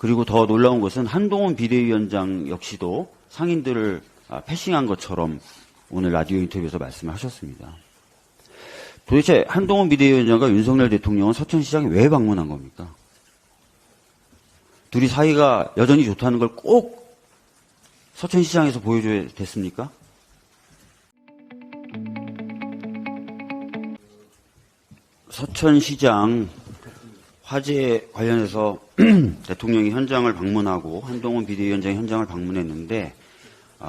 그리고 더 놀라운 것은 한동훈 비대위원장 역시도 상인들을 패싱한 것처럼 오늘 라디오 인터뷰에서 말씀을 하셨습니다. 도대체 한동훈 비대위원장과 윤석열 대통령은 서천시장에 왜 방문한 겁니까? 둘이 사이가 여전히 좋다는 걸 꼭 서천시장에서 보여줘야 됐습니까? 서천시장 화재 관련해서 대통령이 현장을 방문하고 한동훈 비대위원장이 현장을 방문했는데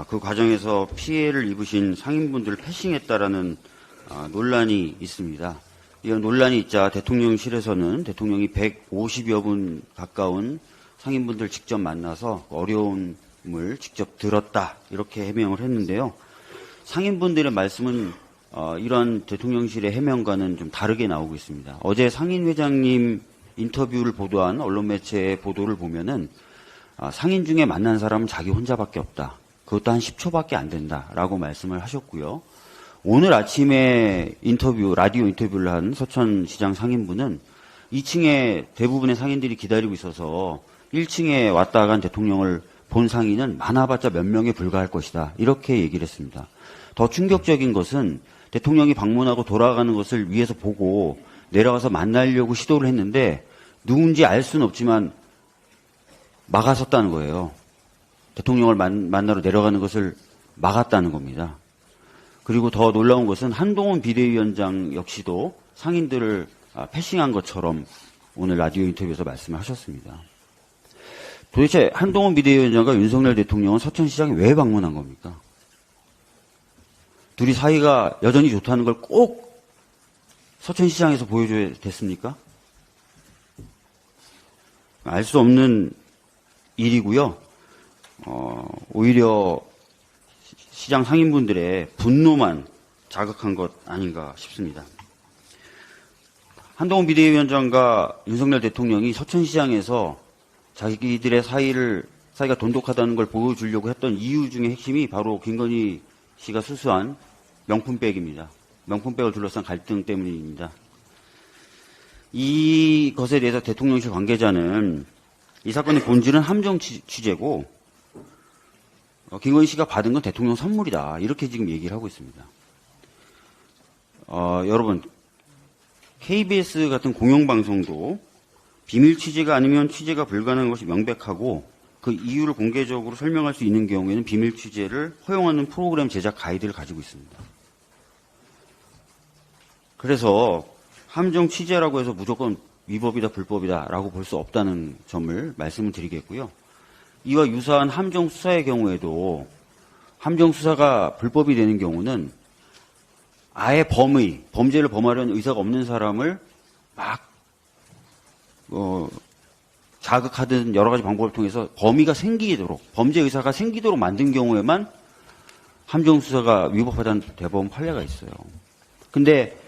그 과정에서 피해를 입으신 상인분들을 패싱했다라는 논란이 있습니다. 이런 논란이 있자 대통령실에서는 대통령이 150여 분 가까운 상인분들 직접 만나서 어려움을 직접 들었다 이렇게 해명을 했는데요. 상인분들의 말씀은 이런 대통령실의 해명과는 좀 다르게 나오고 있습니다. 어제 상인회장님 인터뷰를 보도한 언론 매체의 보도를 보면은 상인 중에 만난 사람은 자기 혼자밖에 없다. 그것도 한 10초밖에 안 된다라고 말씀을 하셨고요. 오늘 아침에 라디오 인터뷰를 한 서천시장 상인분은 2층에 대부분의 상인들이 기다리고 있어서 1층에 왔다 간 대통령을 본 상인은 많아봤자 몇 명에 불과할 것이다. 이렇게 얘기를 했습니다. 더 충격적인 것은 대통령이 방문하고 돌아가는 것을 위에서 보고 내려가서 만나려고 시도를 했는데 누군지 알 수는 없지만 막아섰다는 거예요. 대통령을 만나러 내려가는 것을 막았다는 겁니다. 그리고 더 놀라운 것은 한동훈 비대위원장 역시도 상인들을 패싱한 것처럼 오늘 라디오 인터뷰에서 말씀을 하셨습니다. 도대체 한동훈 비대위원장과 윤석열 대통령은 서천시장에 왜 방문한 겁니까? 둘이 사이가 여전히 좋다는 걸 꼭 서천시장에서 보여줘야 됐습니까? 알 수 없는 일이고요. 오히려 시장 상인분들의 분노만 자극한 것 아닌가 싶습니다. 한동훈 비대위원장과 윤석열 대통령이 서천시장에서 자기들의 사이가 돈독하다는 걸 보여주려고 했던 이유 중에 핵심이 바로 김건희 씨가 수수한 명품백입니다. 명품백을 둘러싼 갈등 때문입니다. 이것에 대해서 대통령실 관계자는 이 사건의 본질은 함정 취재고 김건희 씨가 받은 건 대통령 선물이다. 이렇게 지금 얘기를 하고 있습니다. 여러분, KBS 같은 공영방송도 비밀 취재가 아니면 취재가 불가능한 것이 명백하고 그 이유를 공개적으로 설명할 수 있는 경우에는 비밀 취재를 허용하는 프로그램 제작 가이드를 가지고 있습니다. 그래서 함정 취재라고 해서 무조건 위법이다 불법이다라고 볼 수 없다는 점을 말씀을 드리겠고요. 이와 유사한 함정 수사의 경우에도 함정 수사가 불법이 되는 경우는 아예 범죄를 범하려는 의사가 없는 사람을 막 자극하든 여러 가지 방법을 통해서 범죄 의사가 생기도록 만든 경우에만 함정 수사가 위법하다는 대법원 판례가 있어요. 근데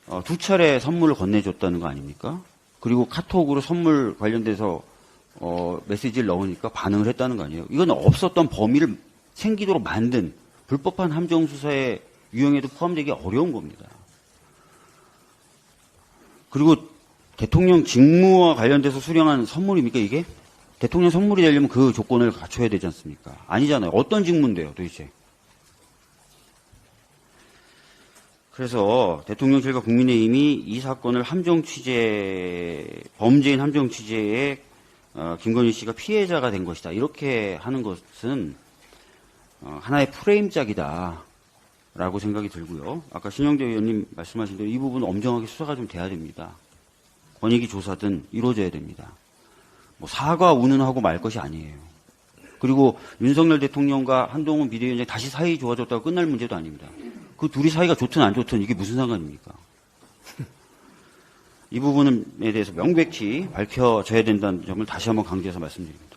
2차례 선물을 건네줬다는 거 아닙니까? 그리고 카톡으로 선물 관련돼서 메시지를 넣으니까 반응을 했다는 거 아니에요? 이건 없었던 범위를 생기도록 만든 불법한 함정 수사의 유형에도 포함되기 어려운 겁니다. 그리고 대통령 직무와 관련돼서 수령한 선물입니까, 이게? 대통령 선물이 되려면 그 조건을 갖춰야 되지 않습니까? 아니잖아요. 어떤 직무인데요, 도대체? 그래서 대통령실과 국민의힘이 이 사건을 범죄인 함정 취재에 김건희 씨가 피해자가 된 것이다. 이렇게 하는 것은 하나의 프레임작이다. 라고 생각이 들고요. 아까 신영대 의원님 말씀하신 대로 이 부분은 엄정하게 수사가 좀 돼야 됩니다. 권익위 조사든 이루어져야 됩니다. 사과 운운하고 말 것이 아니에요. 그리고 윤석열 대통령과 한동훈 비대위원장이 다시 사이 좋아졌다고 끝날 문제도 아닙니다. 그 둘이 사이가 좋든 안 좋든 이게 무슨 상관입니까? 이 부분에 대해서 명백히 밝혀져야 된다는 점을 다시 한번 강조해서 말씀드립니다.